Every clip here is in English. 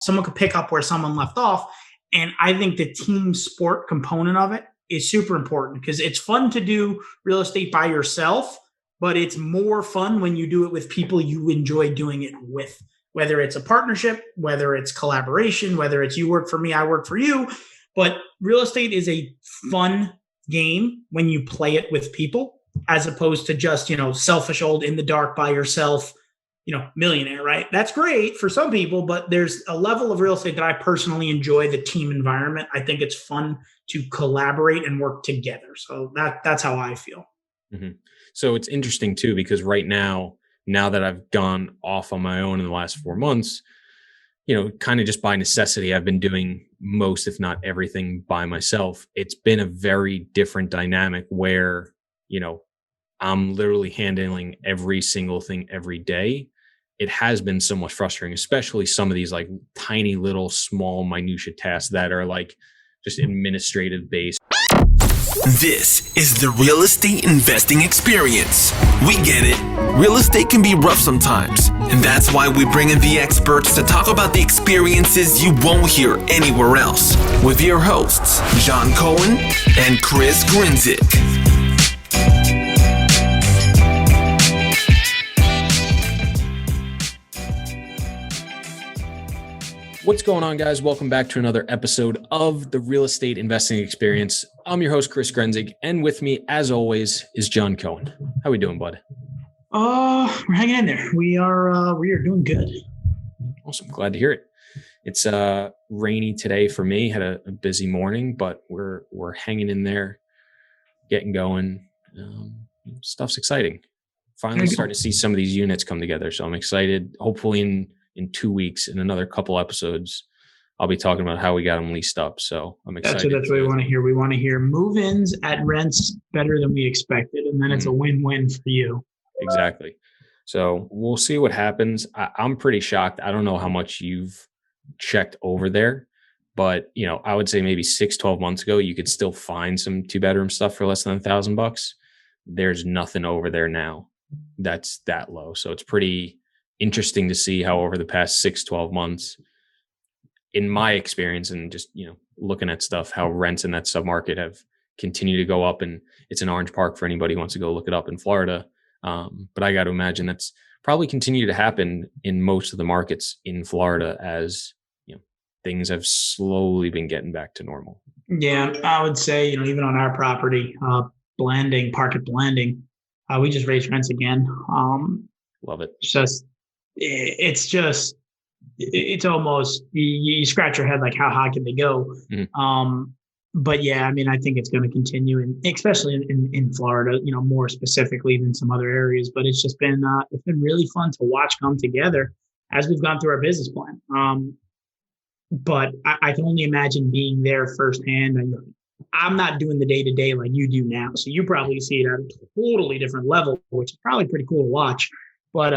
someone could pick up where someone left off. And I think the team sport component of it is super important because it's fun to do real estate by yourself, but it's more fun when you do it with people you enjoy doing it with, whether it's a partnership, whether it's collaboration, whether it's you work for me, I work for you. But real estate is a fun game when you play it with people, as opposed to just, selfish old in the dark by yourself, millionaire, right? That's great for some people, but there's a level of real estate that I personally enjoy, the team environment. I think it's fun to collaborate and work together. So that's how I feel. Mm-hmm. So it's interesting too, because right now that I've gone off on my own in the last 4 months, kind of just by necessity, I've been doing most, if not everything by myself. It's been a very different dynamic where, I'm literally handling every single thing every day. It has been so much frustrating, especially some of these like tiny little small minutia tasks that are like just administrative based. This is the real estate investing experience. We get it. Real estate can be rough sometimes, and that's why we bring in the experts to talk about the experiences you won't hear anywhere else with your hosts, John Cohen and Chris Grinzik. What's going on, guys? Welcome back to another episode of the Real Estate Investing Experience. I'm your host, Chris Grinzik, and with me, as always, is John Cohen. How we doing, bud? We're hanging in there. We are doing good. Awesome. Glad to hear it. It's rainy today for me. Had a busy morning, but we're hanging in there, getting going. Stuff's exciting. Finally starting to see some of these units come together, so I'm excited. Hopefully in 2 weeks, in another couple episodes, I'll be talking about how we got them leased up. So I'm excited. That's what we want to hear. We want to hear move-ins at rents better than we expected, and then it's a win-win for you. Exactly. So we'll see what happens. I'm pretty shocked. I don't know how much you've checked over there, but I would say maybe 6-12 months ago, you could still find some 2-bedroom stuff for less than $1,000. There's nothing over there now that's that low. So it's pretty interesting to see how over the past 6-12 months, in my experience and just, looking at stuff, how rents in that submarket have continued to go up. And it's an Orange Park for anybody who wants to go look it up in Florida. But I got to imagine that's probably continue to happen in most of the markets in Florida as, things have slowly been getting back to normal. Yeah, I would say, even on our property, market blending, we just raised rents again. Love it. It's almost, you scratch your head like how high can they go? Mm-hmm. But yeah, I think it's going to continue, and especially in Florida, more specifically than some other areas. But it's just been it's been really fun to watch come together as we've gone through our business plan. But I can only imagine being there firsthand. I'm not doing the day-to-day like you do now, so you probably see it at a totally different level, which is probably pretty cool to watch. But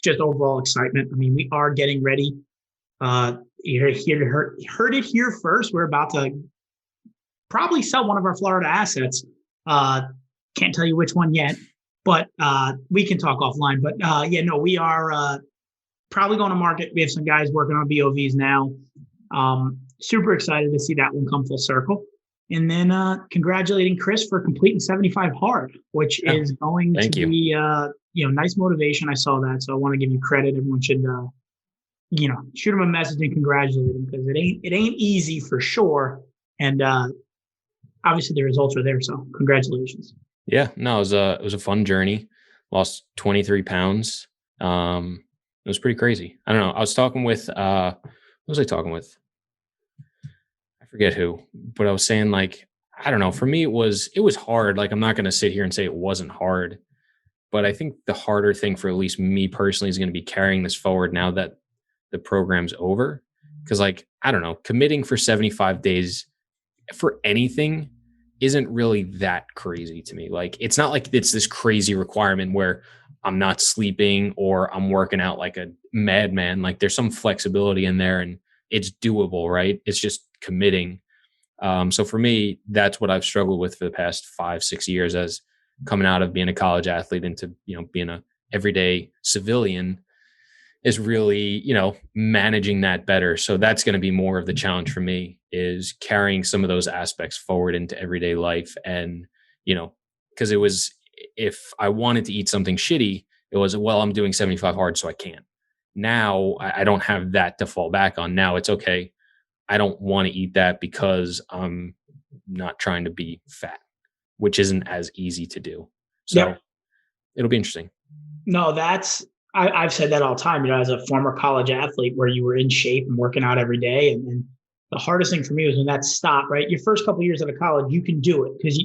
just overall excitement. We are getting ready. You heard it here first. We're about to probably sell one of our Florida assets. Can't tell you which one yet, but we can talk offline. But we are probably going to market. We have some guys working on BOVs now. Super excited to see that one come full circle. And then congratulating Chris for completing 75 hard, which is going to be nice motivation. I saw that, so I want to give you credit. Everyone should shoot him a message and congratulate him, because it ain't easy for sure. And obviously the results are there, so congratulations. Yeah, no, it was a fun journey. Lost 23 pounds. It was pretty crazy. I don't know. I was talking with who was I talking with? I forget who, but I was saying, like, I don't know. For me, it was hard. Like, I'm not going to sit here and say it wasn't hard, but I think the harder thing for at least me personally is going to be carrying this forward now that the program's over. Because, like, I don't know, committing for 75 days for anything isn't really that crazy to me. Like, it's not like it's this crazy requirement where I'm not sleeping or I'm working out like a madman. Like, there's some flexibility in there and it's doable, right? It's just committing. So for me, that's what I've struggled with for the past 5-6 years, as coming out of being a college athlete into, being a everyday civilian. is really, managing that better. So that's going to be more of the challenge for me, is carrying some of those aspects forward into everyday life. And, because it was, if I wanted to eat something shitty, it was, well, I'm doing 75 hard, so I can't. Now I don't have that to fall back on. Now it's okay. I don't want to eat that because I'm not trying to be fat, which isn't as easy to do. So it'll be interesting. No, I've said that all the time, as a former college athlete where you were in shape and working out every day. And the hardest thing for me was when that stopped, right? Your first couple of years out of college, you can do it because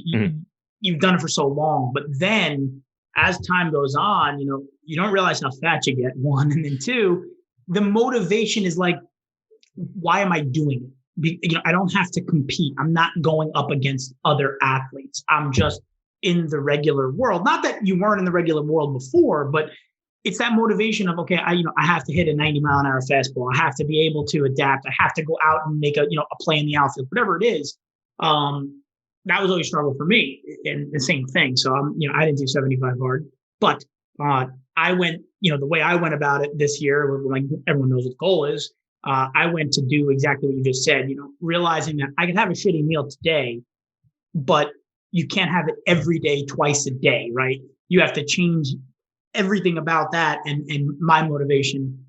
you've done it for so long. But then as time goes on, you don't realize how fat you get, one. And then two, the motivation is like, why am I doing it? I don't have to compete. I'm not going up against other athletes. I'm just in the regular world. Not that you weren't in the regular world before, but it's that motivation of, okay, I have to hit a 90-mile-an-hour fastball. I have to be able to adapt. I have to go out and make a play in the outfield, whatever it is. That was always a struggle for me, and the same thing. So I didn't do 75 hard, but I went, the way I went about it this year, like everyone knows what the goal is. I went to do exactly what you just said, realizing that I can have a shitty meal today, but you can't have it every day, twice a day, right? You have to change everything about that. And my motivation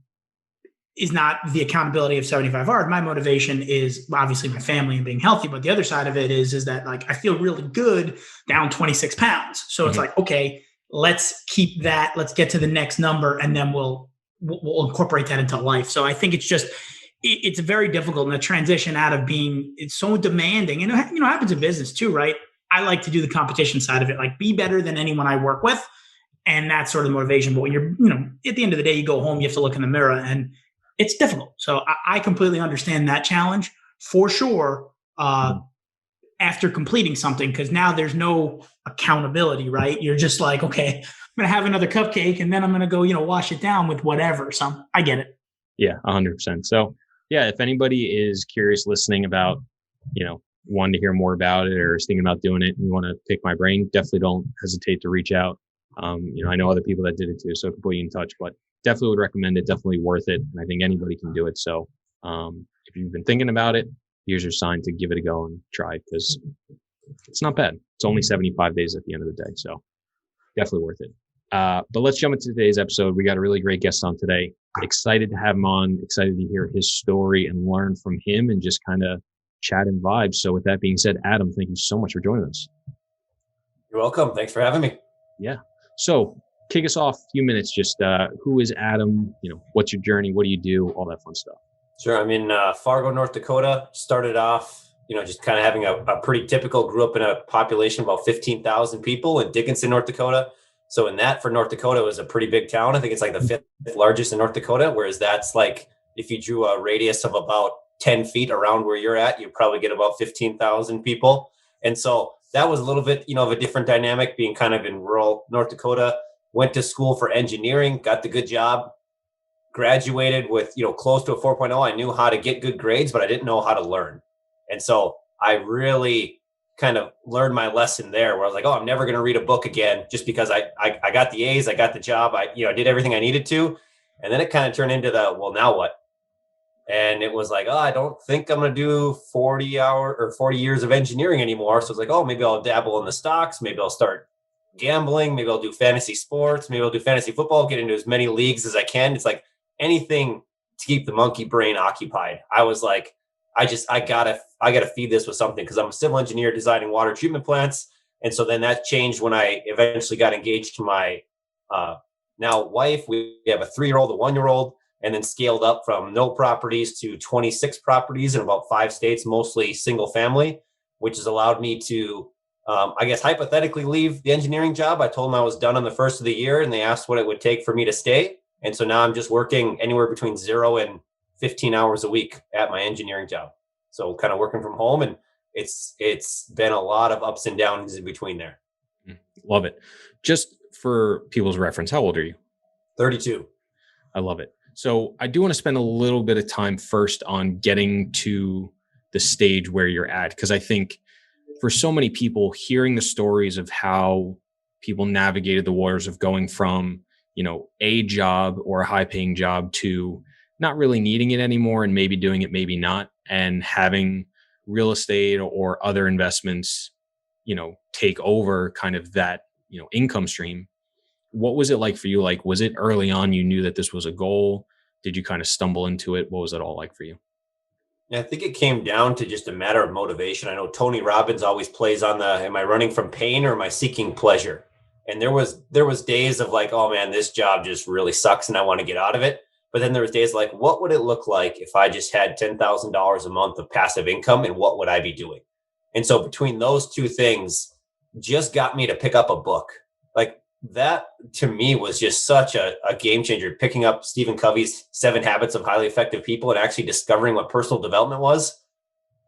is not the accountability of 75 hard. My motivation is obviously my family and being healthy. But the other side of it is that, like, I feel really good down 26 pounds. So it's like, okay, let's keep that. Let's get to the next number. And then we'll incorporate that into life. So I think it's very difficult in the transition out of it's so demanding. And, happens in business too, right? I like to do the competition side of it, like be better than anyone I work with. And that's sort of the motivation. But when you're, at the end of the day, you go home, you have to look in the mirror, and it's difficult. So I completely understand that challenge for sure after completing something, because now there's no accountability, right? You're just like, okay, I'm going to have another cupcake and then I'm going to go, wash it down with whatever. So I get it. Yeah, 100%. So yeah, if anybody is curious listening about, wanting to hear more about it or is thinking about doing it and you want to pick my brain, definitely don't hesitate to reach out. I know other people that did it too, so I can put you in touch, but definitely would recommend it. Definitely worth it. And I think anybody can do it. So, if you've been thinking about it, here's your sign to give it a go and try, because it's not bad. It's only 75 days at the end of the day. So definitely worth it. But let's jump into today's episode. We got a really great guest on today. Excited to have him on, excited to hear his story and learn from him and just kind of chat and vibe. So with that being said, Adam, thank you so much for joining us. You're welcome. Thanks for having me. Yeah. So kick us off a few minutes. Just who is Adam? What's your journey? What do you do? All that fun stuff. Sure. I'm in Fargo, North Dakota. Started off, just kind of having a pretty typical, grew up in a population of about 15,000 people in Dickinson, North Dakota. So in that, for North Dakota, it was a pretty big town. I think it's like the fifth largest in North Dakota, whereas that's like, if you drew a radius of about 10 feet around where you're at, you probably get about 15,000 people. And so that was a little bit, of a different dynamic, being kind of in rural North Dakota. Went to school for engineering, got the good job, graduated with, close to a 4.0. I knew how to get good grades, but I didn't know how to learn. And so I really kind of learned my lesson there, where I was like, oh, I'm never going to read a book again, just because I got the A's, I got the job, I did everything I needed to. And then it kind of turned into well, now what? And it was like, oh, I don't think I'm going to do 40 years of engineering anymore. So it's like, oh, maybe I'll dabble in the stocks. Maybe I'll start gambling. Maybe I'll do fantasy sports. Maybe I'll do fantasy football, get into as many leagues as I can. It's like anything to keep the monkey brain occupied. I was like, I gotta feed this with something, because I'm a civil engineer designing water treatment plants. And so then that changed when I eventually got engaged to my now wife. We have a 3-year-old, a 1-year-old, and then scaled up from no properties to 26 properties in about 5 states, mostly single family, which has allowed me to, I guess, hypothetically leave the engineering job. I told them I was done on the first of the year, and they asked what it would take for me to stay. And so now I'm just working anywhere between 0 and 15 hours a week at my engineering job. So kind of working from home, and it's been a lot of ups and downs in between there. Love it. Just for people's reference, how old are you? 32. I love it. So I do want to spend a little bit of time first on getting to the stage where you're at, because I think for so many people, hearing the stories of how people navigated the waters of going from, a job or a high paying job to not really needing it anymore and maybe doing it, maybe not, and having real estate or other investments, take over kind of that, income stream. What was it like for you? Like, was it early on you knew that this was a goal? Did you kind of stumble into it? What was it all like for you? Yeah, I think it came down to just a matter of motivation. I know Tony Robbins always plays on am I running from pain or am I seeking pleasure? And there was days of like, oh man, this job just really sucks and I want to get out of it. But then there was days like, what would it look like if I just had $10,000 a month of passive income, and what would I be doing? And so between those two things just got me to pick up a book. Like, that to me was just such a game changer. Picking up Stephen Covey's 7 Habits of Highly Effective People and actually discovering what personal development was.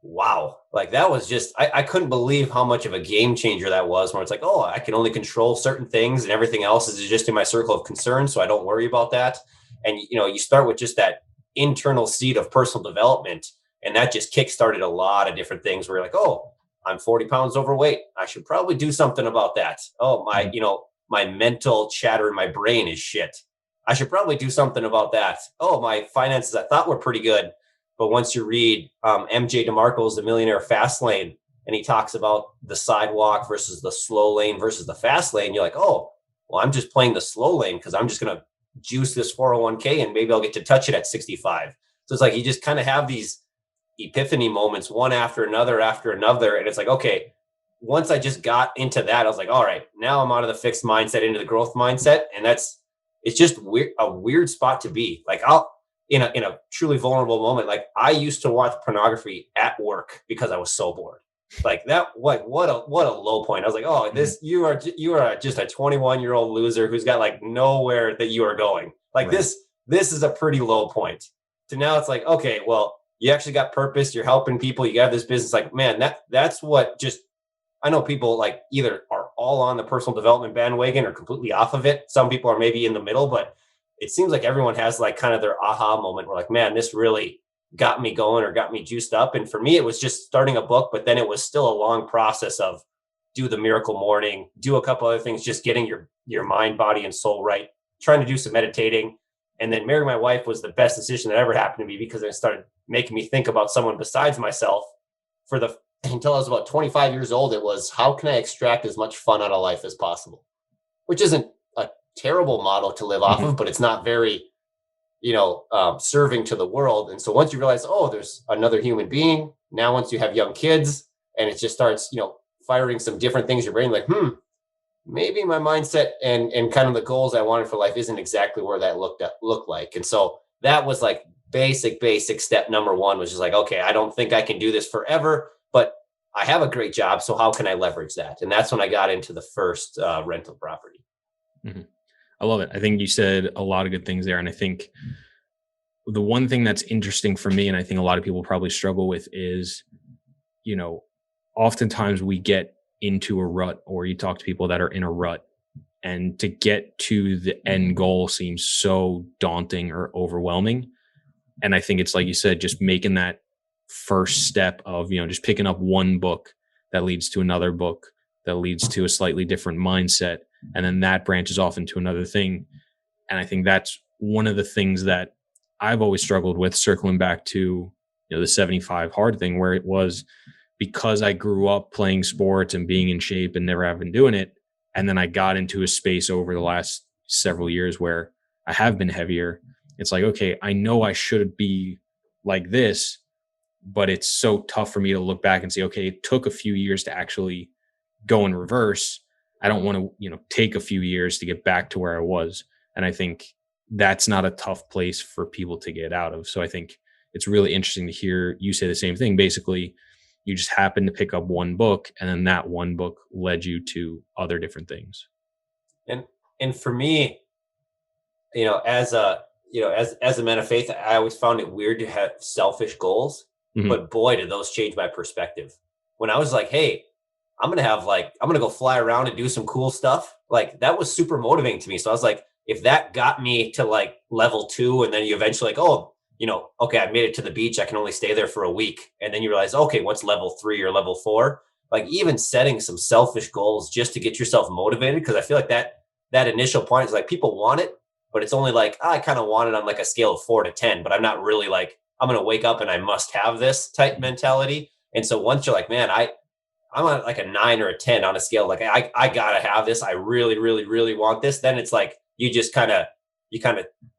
Wow. Like, that was just, I couldn't believe how much of a game changer that was, where it's like, oh, I can only control certain things and everything else is just in my circle of concern. So I don't worry about that. And, you start with just that internal seed of personal development. And that just kickstarted a lot of different things where you're like, oh, I'm 40 pounds overweight. I should probably do something about that. Oh, my mental chatter in my brain is shit. I should probably do something about that. Oh, my finances I thought were pretty good. But once you read MJ DeMarco's The Millionaire Fast Lane, and he talks about the sidewalk versus the slow lane versus the fast lane, you're like, oh, well, I'm just playing the slow lane because I'm just going to juice this 401k and maybe I'll get to touch it at 65. So it's like you just kind of have these epiphany moments, one after another. And it's like, okay, once I just got into that, I was like, all right, now I'm out of the fixed mindset into the growth mindset. And it's just a weird spot to be. Like, in a truly vulnerable moment, like, I used to watch pornography at work because I was so bored. Like, that, what a low point. I was like, oh, you are just a 21-year-old loser who's got like nowhere that you are going. Like, right. This is a pretty low point. So now it's like, okay, well, you actually got purpose. You're helping people. You got this business. Like, man, that's what just, I know people like either are all on the personal development bandwagon or completely off of it. Some people are maybe in the middle, but it seems like everyone has like kind of their aha moment where like, man, this really got me going or got me juiced up. And for me, it was just starting a book, but then it was still a long process of do the miracle morning, do a couple other things, just getting your mind, body, and soul right, trying to do some meditating. And then marrying my wife was the best decision that ever happened to me, because it started making me think about someone besides myself until I was about 25 years old. It was, how can I extract as much fun out of life as possible? Which isn't a terrible model to live off of, but it's not very, serving to the world. And so once you realize, oh, there's another human being, now once you have young kids and it just starts, firing some different things in your brain, like, maybe my mindset and kind of the goals I wanted for life isn't exactly where that looked like. And so that was like basic step number one, was just like, okay, I don't think I can do this forever, but I have a great job. So how can I leverage that? And that's when I got into the first rental property. Mm-hmm. I love it. I think you said a lot of good things there. And I think the one thing that's interesting for me, and I think a lot of people probably struggle with, is, oftentimes we get into a rut, or you talk to people that are in a rut, and to get to the end goal seems so daunting or overwhelming. And I think it's like you said, just making that first step of, just picking up one book that leads to another book that leads to a slightly different mindset. And then that branches off into another thing. And I think that's one of the things that I've always struggled with, circling back to, the 75 hard thing, where it was because I grew up playing sports and being in shape and never have been doing it. And then I got into a space over the last several years where I have been heavier. It's like, okay, I know I should be like this, but it's so tough for me to look back and say, okay, it took a few years to actually go in reverse. I don't want to, take a few years to get back to where I was. And I think that's not a tough place for people to get out of. So I think it's really interesting to hear you say the same thing. Basically, you just happened to pick up one book, and then that one book led you to other different things. And for me, as a man of faith, I always found it weird to have selfish goals, but boy, did those change my perspective. When I was like, hey, I'm going to go fly around and do some cool stuff. Like, that was super motivating to me. So I was like, if that got me to like level 2, and then you eventually like, oh, okay, I made it to the beach, I can only stay there for a week. And then you realize, okay, what's level 3 or level 4? Like, even setting some selfish goals just to get yourself motivated. Cause I feel like that that initial point is like people want it, but it's only like, I kind of want it on like a scale of 4 to 10, but I'm not really like, I'm going to wake up and I must have this type mentality. And so once you're like, man, I'm on like a 9 or a 10 on a scale. Like I gotta have this. I really, really, really want this. Then it's like, you just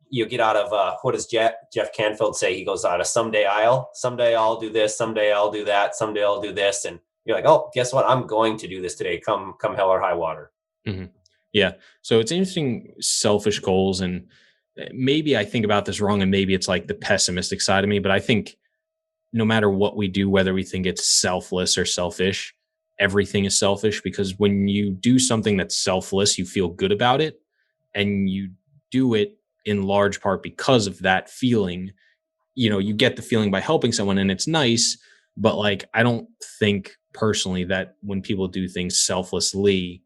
you get out of, what does Jeff Canfield say? He goes out of someday I'll do this. Someday I'll do that. Someday I'll do this. And you're like, oh, guess what? I'm going to do this today. Come hell or high water. Mm-hmm. Yeah. So it's interesting, selfish goals. And maybe I think about this wrong, and maybe it's like the pessimistic side of me, but I think no matter what we do, whether we think it's selfless or selfish, everything is selfish, because when you do something that's selfless, you feel good about it, and you do it in large part because of that feeling. You get the feeling by helping someone, and it's nice, but like, I don't think personally that when people do things selflessly,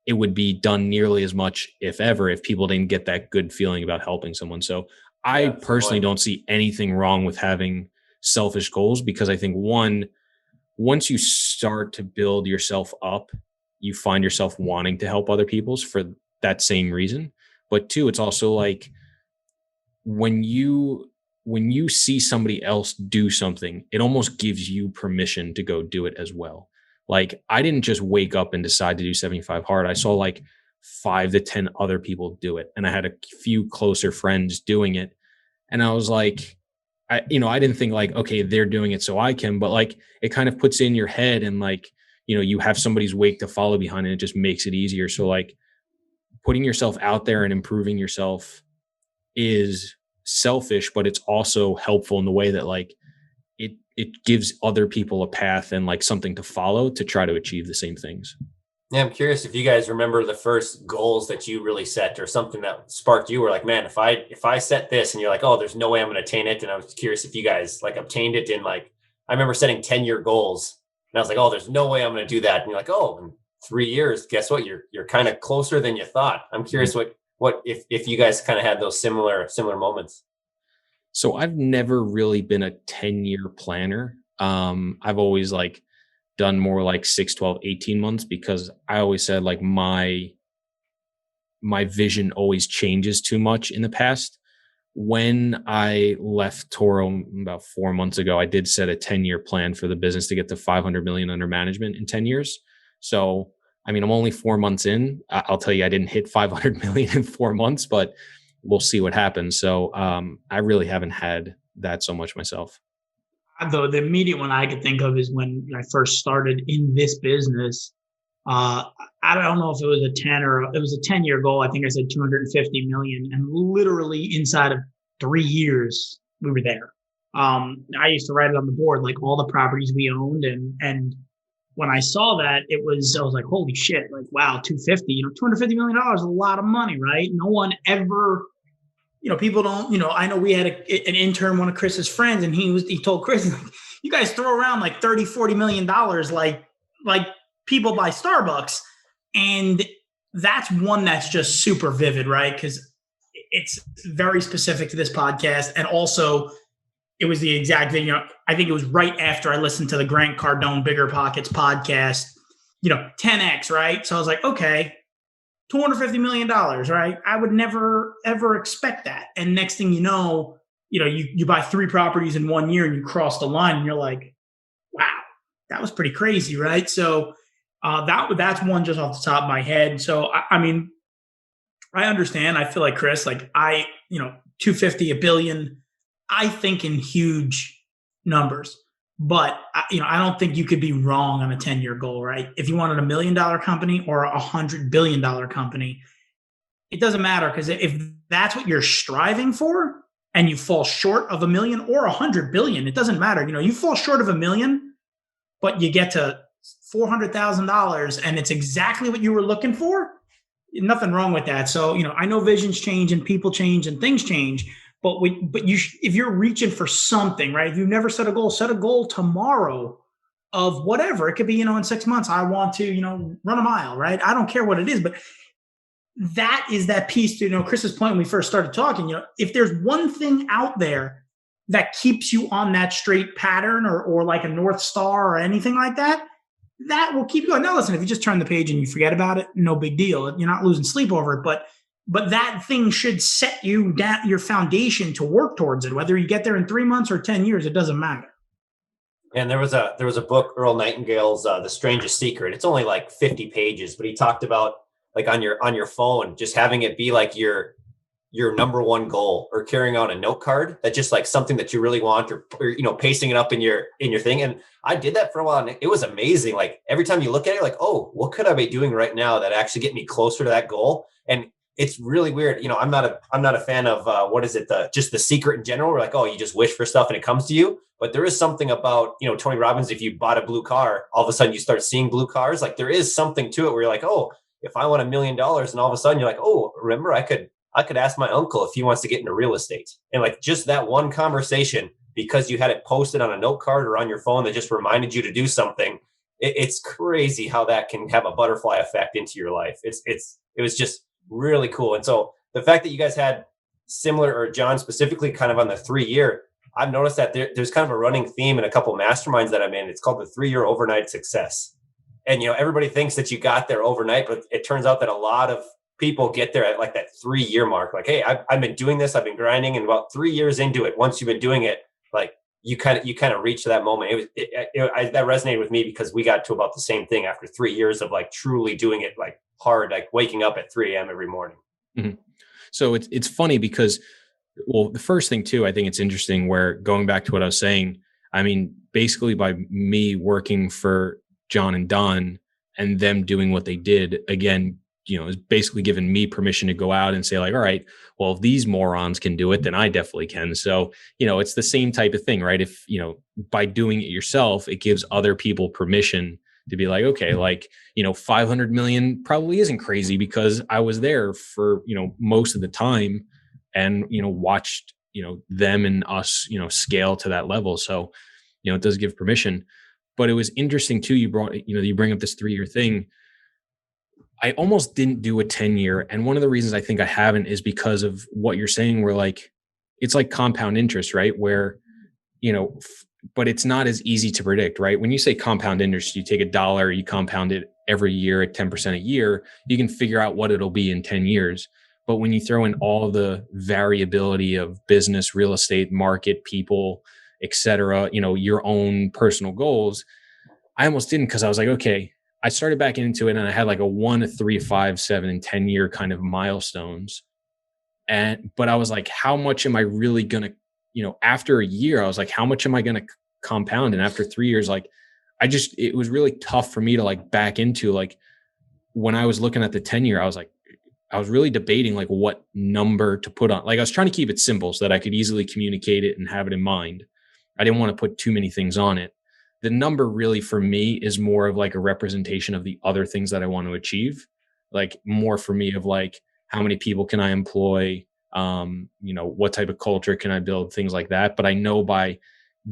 it would be done nearly as much, if ever, if people didn't get that good feeling about helping someone. So I personally don't see anything wrong with having selfish goals, because I think once you start to build yourself up, you find yourself wanting to help other people for that same reason. But two, it's also like when you see somebody else do something, it almost gives you permission to go do it as well. Like, I didn't just wake up and decide to do 75 hard. I saw like 5 to 10 other people do it, and I had a few closer friends doing it. And I was like, I didn't think like, okay, they're doing it so I can, but like, it kind of puts in your head, and like, you have somebody's wake to follow behind, and it just makes it easier. So like, putting yourself out there and improving yourself is selfish, but it's also helpful in the way that like, it gives other people a path and like something to follow to try to achieve the same things. Yeah, I'm curious if you guys remember the first goals that you really set, or something that sparked you, were like, man, if I set this, and you're like, oh, there's no way I'm going to attain it. And I was curious if you guys like obtained it in like, I remember setting 10-year goals, and I was like, oh, there's no way I'm going to do that. And you're like, oh, in 3 years, guess what? You're kind of closer than you thought. I'm curious what if you guys kind of had those similar moments. So I've never really been a 10-year planner. I've always like done more like 6, 12, 18 months, because I always said like my vision always changes too much in the past. When I left Toro about 4 months ago, I did set a 10-year plan for the business to get to 500 million under management in 10 years. So, I mean, I'm only 4 months in. I'll tell you, I didn't hit 500 million in 4 months, but we'll see what happens. So I really haven't had that so much myself. Though the immediate one I could think of is when I first started in this business. I don't know if it was a 10 or it was a 10-year goal. I think I said 250 million, and literally inside of 3 years we were there. I used to write it on the board, like all the properties we owned, and when I saw that, I was like, holy shit, like, wow, 250, $250 million is a lot of money, right? No one ever, people don't, I know we had an intern, one of Chris's friends, and he told Chris, you guys throw around like $30-40 million, like people buy Starbucks. And that's one that's just super vivid, right? Because it's very specific to this podcast. And also, it was the exact thing, I think it was right after I listened to the Grant Cardone Bigger Pockets podcast, 10X, right? So I was like, okay, $250 million, right? I would never, ever expect that. And next thing you know, you buy 3 properties in 1 year and you cross the line, and you're like, wow, that was pretty crazy, right? So that's one just off the top of my head. So, I mean, I understand. I feel like Chris, like 250, $1 billion, I think in huge numbers, but I don't think you could be wrong on a 10-year goal, right? If you wanted $1 million company or a $100 billion company, it doesn't matter, because if that's what you're striving for and you fall short of $1 million or $100 billion, it doesn't matter. You fall short of $1 million, but you get to $400,000 and it's exactly what you were looking for. Nothing wrong with that. So, I know visions change and people change and things change. But if you're reaching for something, right? If you've never set a goal tomorrow of whatever. It could be, in 6 months, I want to, run a mile, right? I don't care what it is, but that is that piece to, Chris's point when we first started talking, if there's one thing out there that keeps you on that straight pattern or like a North Star or anything like that, that will keep going. Now, listen, if you just turn the page and you forget about it, no big deal. You're not losing sleep over it, but that thing should set you down, your foundation to work towards it. Whether you get there in 3 months or 10 years, it doesn't matter. And there was a book, Earl Nightingale's The Strangest Secret. It's only like 50 pages, but he talked about like on your phone, just having it be like your number one goal, or carrying on a note card that's just like something that you really want, or pasting it up in your thing. And I did that for a while, and it was amazing. Like every time you look at it, like, oh, what could I be doing right now that actually get me closer to that goal? And it's really weird. I'm not a fan of just The Secret in general. We're like, oh, you just wish for stuff and it comes to you. But there is something about, Tony Robbins, if you bought a blue car, all of a sudden you start seeing blue cars. Like there is something to it where you're like, oh, if I want $1 million, and all of a sudden you're like, oh, remember I could ask my uncle if he wants to get into real estate. And like just that one conversation, because you had it posted on a note card or on your phone that just reminded you to do something. It's crazy how that can have a butterfly effect into your life. It was just really cool. And so the fact that you guys had similar, or John specifically kind of on the 3-year, I've noticed that there's kind of a running theme in a couple of masterminds that I'm in. It's called the 3-year overnight success. And, everybody thinks that you got there overnight, but it turns out that a lot of people get there at like that 3-year mark. Like, hey, I've been doing this, I've been grinding, and about 3 years into it, once you've been doing it, like you kind of reach that moment. That resonated with me because we got to about the same thing after 3 years of like truly doing it like hard, like waking up at 3 a.m. every morning. Mm-hmm. So it's funny because, well, the first thing too, I think it's interesting where, going back to what I was saying, I mean, basically by me working for John and Don and them doing what they did, again, is basically giving me permission to go out and say like, all right, well, if these morons can do it, then I definitely can. So, it's the same type of thing, right? If, by doing it yourself, it gives other people permission to be like, okay, like, 500 million probably isn't crazy because I was there for, most of the time and, watched, them and us, scale to that level. So, it does give permission. But it was interesting too. You bring up this 3-year thing. I almost didn't do a 10-year. And one of the reasons I think I haven't is because of what you're saying, where like, it's like compound interest, right? Where, but it's not as easy to predict, right? When you say compound interest, you take $1, you compound it every year at 10% a year, you can figure out what it'll be in 10 years. But when you throw in all the variability of business, real estate, market, people, et cetera, your own personal goals, I almost didn't, because I was like, okay, I started back into it and I had like a 1, a 3, 5, 7, and 10 year kind of milestones. But I was like, how much am I really going to, after a year, I was like, how much am I going to compound? And after 3 years, like, it was really tough for me to like back into, like, when I was looking at the 10-year, I was really debating like what number to put on. Like I was trying to keep it simple so that I could easily communicate it and have it in mind. I didn't want to put too many things on it. The number really for me is more of like a representation of the other things that I want to achieve. Like more for me of like, how many people can I employ? What type of culture can I build? Things like that. But I know by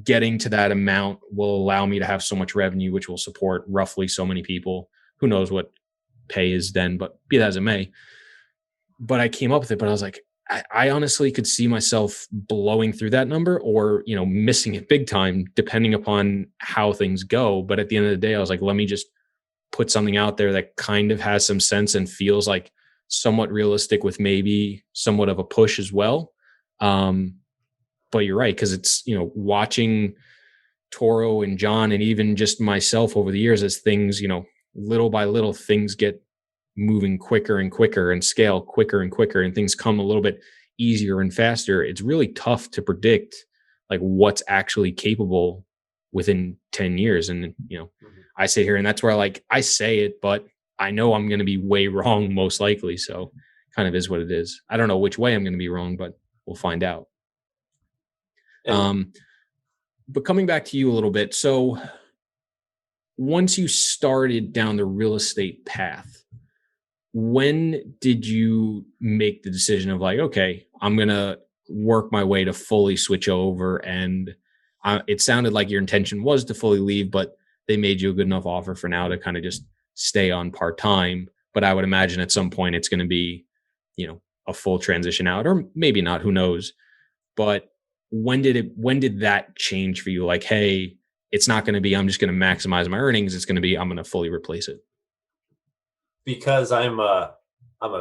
getting to that amount will allow me to have so much revenue, which will support roughly so many people. Who knows what pay is then, but be that as it may. But I came up with it, but I was like, I honestly could see myself blowing through that number or, missing it big time, depending upon how things go. But at the end of the day, I was like, let me just put something out there that kind of has some sense and feels like somewhat realistic with maybe somewhat of a push as well. But you're right. Cause it's, watching Toro and John and even just myself over the years as things, little by little things get moving quicker and quicker and scale quicker and quicker and things come a little bit easier and faster. It's really tough to predict like what's actually capable within 10 years. And, I sit here and that's where like I say it, but I know I'm going to be way wrong most likely. So kind of is what it is. I don't know which way I'm going to be wrong, but we'll find out. But coming back to you a little bit. So once you started down the real estate path, when did you make the decision of like, okay, I'm going to work my way to fully switch over? And it sounded like your intention was to fully leave, but they made you a good enough offer for now to kind of just stay on part-time. But I would imagine at some point it's going to be, a full transition out, or maybe not, who knows? But when did that change for you? Like, hey, it's not going to be, I'm just going to maximize my earnings. It's going to be, I'm going to fully replace it. Because I'm a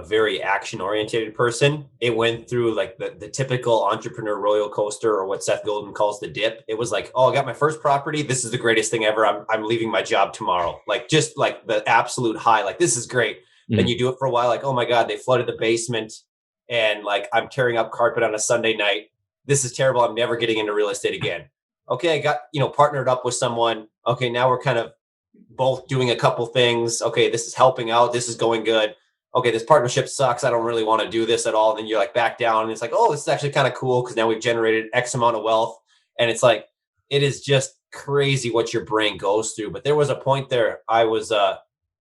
very action oriented person. It went through like the typical entrepreneur roller coaster, or what Seth Godin calls the dip. It was like, oh, I got my first property. This is the greatest thing ever. I'm leaving my job tomorrow. Like, just like the absolute high, like, this is great. Then you do it for a while. Like, oh my God, they flooded the basement and like, I'm tearing up carpet on a Sunday night. This is terrible. I'm never getting into real estate again. Okay. I got, partnered up with someone. Okay. Now we're kind of both doing a couple things. Okay. This is helping out. This is going good. Okay. This partnership sucks. I don't really want to do this at all. And then you're like back down and it's like, oh, this is actually kind of cool, because now we've generated X amount of wealth. And it's like, it is just crazy what your brain goes through. But there was a point there.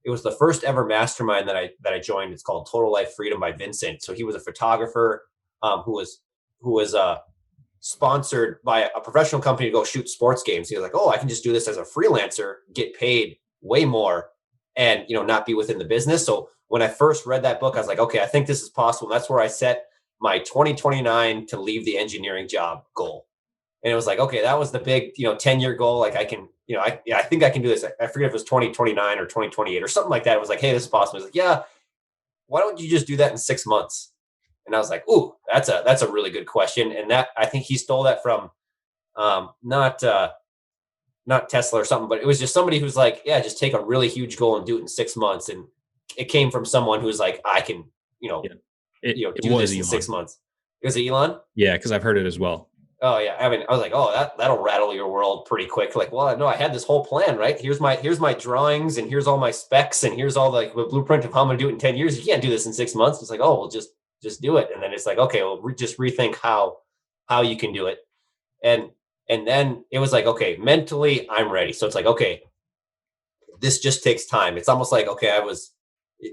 It was the first ever mastermind that I joined. It's called Total Life Freedom by Vincent. So he was a photographer who was sponsored by a professional company to go shoot sports games. He was like, oh, I can just do this as a freelancer, get paid way more, and not be within the business. So when I first read that book, I was like, okay, I think this is possible. And that's where I set my 2029 to leave the engineering job goal. And it was like, okay, that was the big 10-year goal. Like, I can, I think I can do this. I forget if it was 2029 or 2028 or something like that. It was like, hey, this is possible. He was like, yeah, why don't you just do that in 6 months? And I was like, ooh, that's a really good question. And that, I think he stole that from not Tesla or something, but it was just somebody who's like, yeah, just take a really huge goal and do it in 6 months. And it came from someone who's like, I can, do this in 6 months. Was it Elon? Yeah, because I've heard it as well. Oh yeah. I mean, I was like, oh, that'll rattle your world pretty quick. Like, well, no, I had this whole plan, right? Here's my drawings, and here's all my specs, and here's all the blueprint of how I'm going to do it in 10 years. You can't do this in 6 months. It's like, oh, well, just do it. And then it's like, okay, well, just rethink how you can do it. And then it was like, okay, mentally I'm ready. So it's like, okay, this just takes time. It's almost like, okay,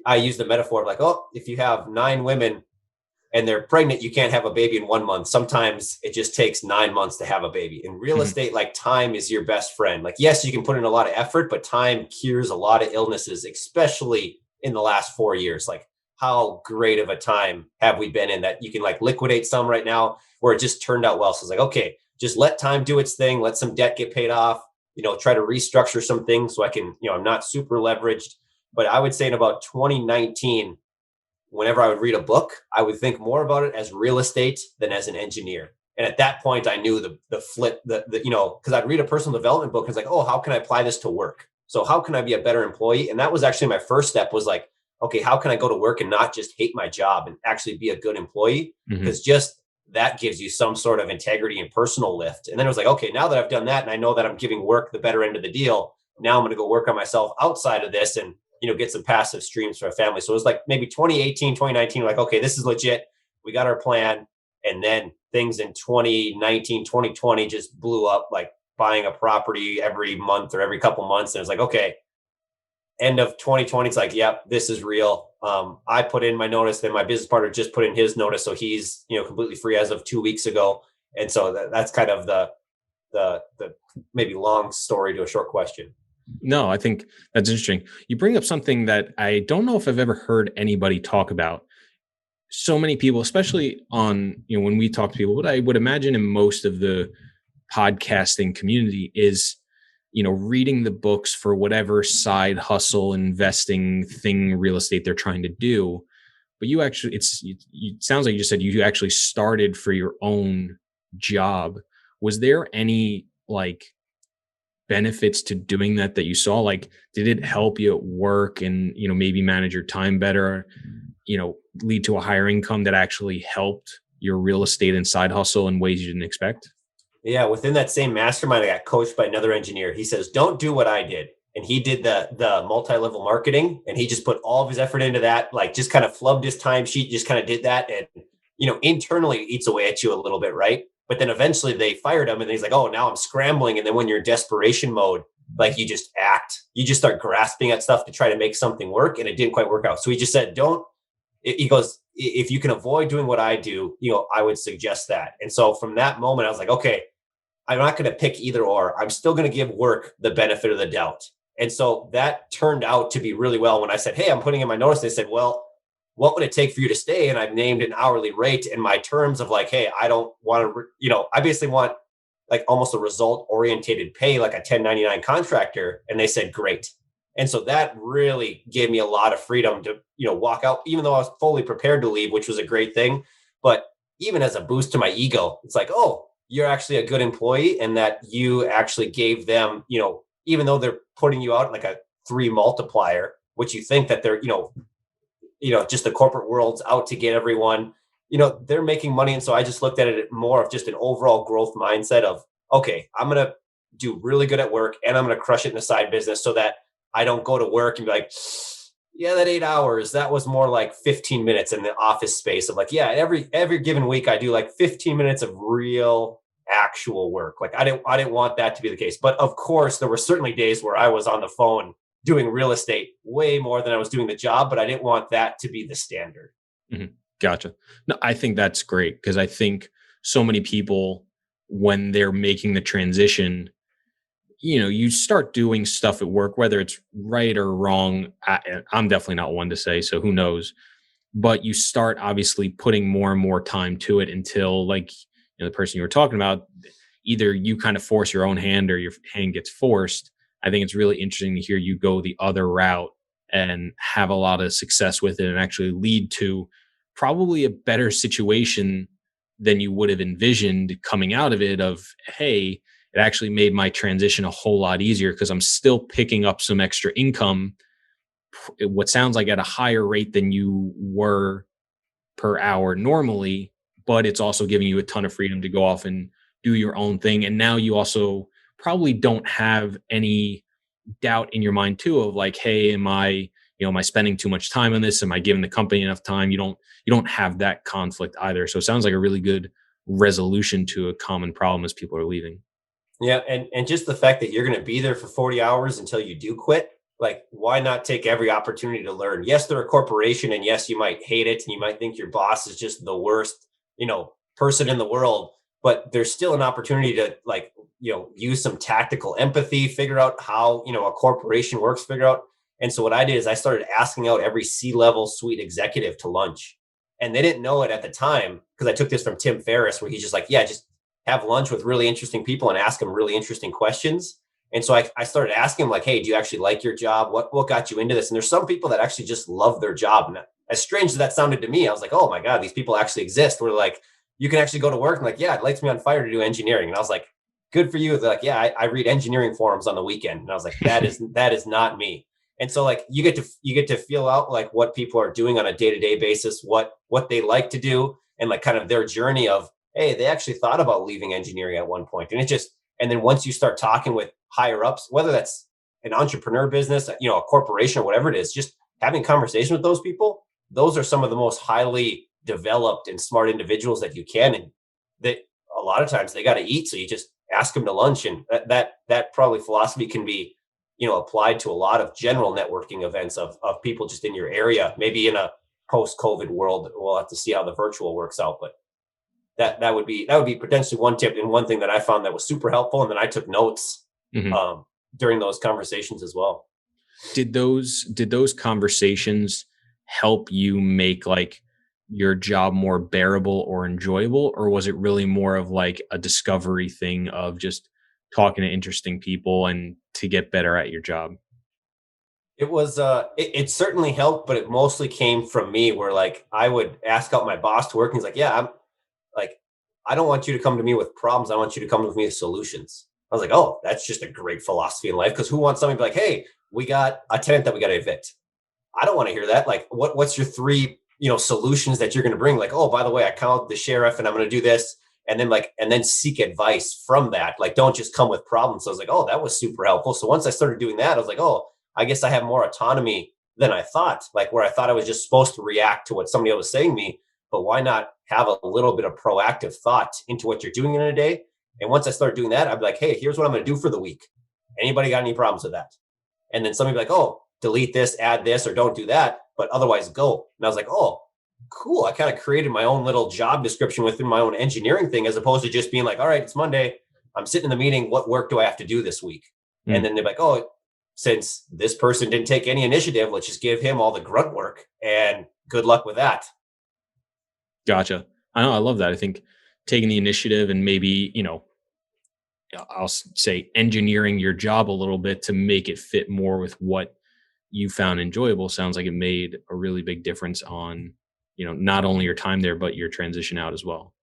I used the metaphor of like, oh, if you have 9 women and they're pregnant, you can't have a baby in 1 month. Sometimes it just takes 9 months to have a baby. In real estate, like, time is your best friend. Like, yes, you can put in a lot of effort, but time cures a lot of illnesses, especially in the last 4 years. Like, how great of a time have we been in that you can like liquidate some right now where it just turned out well. So it's like, okay, just let time do its thing. Let some debt get paid off, try to restructure some things so I can, I'm not super leveraged. But I would say in about 2019, whenever I would read a book, I would think more about it as real estate than as an engineer. And at that point, I knew the flip, because I'd read a personal development book and it's like, oh, how can I apply this to work? So how can I be a better employee? And that was actually my first step, was like, okay, how can I go to work and not just hate my job and actually be a good employee? Because just that gives you some sort of integrity and personal lift. And then it was like, okay, now that I've done that and I know that I'm giving work the better end of the deal, now I'm going to go work on myself outside of this and, get some passive streams for a family. So it was like maybe 2018, 2019, like, okay, this is legit. We got our plan. And then things in 2019, 2020 just blew up, like buying a property every month or every couple months. And it was like, okay, end of 2020, it's like, yep, this is real. I put in my notice, then my business partner just put in his notice. So he's, completely free as of 2 weeks ago. And so that's kind of the maybe long story to a short question. No, I think that's interesting. You bring up something that I don't know if I've ever heard anybody talk about. So many people, especially on, when we talk to people, what I would imagine in most of the podcasting community is, reading the books for whatever side hustle, investing thing, real estate they're trying to do. But you actually, it sounds like you just said you actually started for your own job. Was there any benefits to doing that you saw? Like, did it help you at work and, maybe manage your time better, lead to a higher income that actually helped your real estate and side hustle in ways you didn't expect? Yeah. Within that same mastermind, I got coached by another engineer. He says, don't do what I did. And he did the multi-level marketing, and he just put all of his effort into that, like just kind of flubbed his timesheet, just kind of did that. And, internally it eats away at you a little bit. Right. But then eventually they fired him, and he's like, oh, now I'm scrambling. And then when you're in desperation mode, like, you just you just start grasping at stuff to try to make something work. And it didn't quite work out. So he just said, he goes, if you can avoid doing what I do, I would suggest that. And so from that moment, I was like, okay, I'm not going to pick either or. I'm still going to give work the benefit of the doubt. And so that turned out to be really well. When I said, hey, I'm putting in my notice, they said, well, what would it take for you to stay? And I've named an hourly rate in my terms of like, hey, I don't want to, I basically want like almost a result orientated pay, like a 1099 contractor. And they said, great. And so that really gave me a lot of freedom to, walk out, even though I was fully prepared to leave, which was a great thing. But even as a boost to my ego, it's like, oh, you're actually a good employee, and that you actually gave them, even though they're putting you out like a 3 multiplier, which you think that they're, just the corporate world's out to get everyone, they're making money. And so I just looked at it more of just an overall growth mindset of, okay, I'm going to do really good at work, and I'm going to crush it in a side business, so that I don't go to work and be like, yeah, that 8 hours, that was more like 15 minutes in the office space of like, yeah, every given week I do like 15 minutes of real actual work. Like I didn't want that to be the case. But of course, there were certainly days where I was on the phone doing real estate way more than I was doing the job, but I didn't want that to be the standard. Mm-hmm. Gotcha. No, I think that's great, because I think so many people, when they're making the transition, you start doing stuff at work, whether it's right or wrong. I'm definitely not one to say, so who knows? But you start obviously putting more and more time to it until, like, the person you were talking about, either you kind of force your own hand or your hand gets forced. I think it's really interesting to hear you go the other route and have a lot of success with it, and actually lead to probably a better situation than you would have envisioned coming out of it, of, hey, it actually made my transition a whole lot easier, because I'm still picking up some extra income, what sounds like at a higher rate than you were per hour normally, but it's also giving you a ton of freedom to go off and do your own thing. And now you also probably don't have any doubt in your mind too of like, hey, am I spending too much time on this? Am I giving the company enough time? You don't have that conflict either. So it sounds like a really good resolution to a common problem as people are leaving. Yeah. And just the fact that you're going to be there for 40 hours until you do quit, like, why not take every opportunity to learn? Yes, they're a corporation, and yes, you might hate it, and you might think your boss is just the worst, person in the world, but there's still an opportunity to, like, use some tactical empathy, figure out how, a corporation works, figure out. And so what I did is I started asking out every C-level suite executive to lunch, and they didn't know it at the time, because I took this from Tim Ferriss, where he's just like, yeah, just have lunch with really interesting people and ask them really interesting questions. And so I started asking them, like, hey, do you actually like your job? What got you into this? And there's some people that actually just love their job. And as strange as that sounded to me, I was like, oh my God, these people actually exist. Where like, you can actually go to work and like, yeah, it lights me on fire to do engineering. And I was like, good for you. They're like, yeah, I read engineering forums on the weekend. And I was like, that is not me. And so like, you get to feel out like what people are doing on a day-to-day basis, what they like to do, and like kind of their journey of, hey, they actually thought about leaving engineering at one point. And then once you start talking with higher ups, whether that's an entrepreneur business, a corporation or whatever it is, just having conversation with those people, those are some of the most highly developed and smart individuals that you can. And that a lot of times they got to eat. So you just ask them to lunch. And that probably philosophy can be, applied to a lot of general networking events of people just in your area. Maybe in a post-COVID world, we'll have to see how the virtual works out, but that would be potentially one tip, and one thing that I found that was super helpful. And then I took notes during those conversations as well. Did those conversations help you make like your job more bearable or enjoyable, or was it really more of like a discovery thing of just talking to interesting people and to get better at your job? It was it certainly helped, but it mostly came from me, where like I would ask out my boss to work, and he's like, yeah, I'm like, I don't want you to come to me with problems. I want you to come with me with solutions. I was like, oh, that's just a great philosophy in life. Because who wants somebody to be like, hey, we got a tenant that we got to evict? I don't want to hear that. Like, what's your 3, solutions that you're going to bring? Like, oh, by the way, I called the sheriff and I'm going to do this. And then seek advice from that. Like, don't just come with problems. So I was like, oh, that was super helpful. So once I started doing that, I was like, oh, I guess I have more autonomy than I thought. Like, where I thought I was just supposed to react to what somebody else was saying to me. But why not have a little bit of proactive thought into what you're doing in a day? And once I started doing that, I'd be like, hey, here's what I'm going to do for the week. Anybody got any problems with that? And then somebody would be like, oh, delete this, add this, or don't do that, but otherwise go. And I was like, oh, cool. I kind of created my own little job description within my own engineering thing, as opposed to just being like, all right, it's Monday, I'm sitting in the meeting. What work do I have to do this week? And then they're like, oh, since this person didn't take any initiative, let's just give him all the grunt work and good luck with that. Gotcha. I know. I love that. I think taking the initiative and maybe, I'll say engineering your job a little bit to make it fit more with what you found enjoyable. Sounds like it made a really big difference on, not only your time there, but your transition out as well.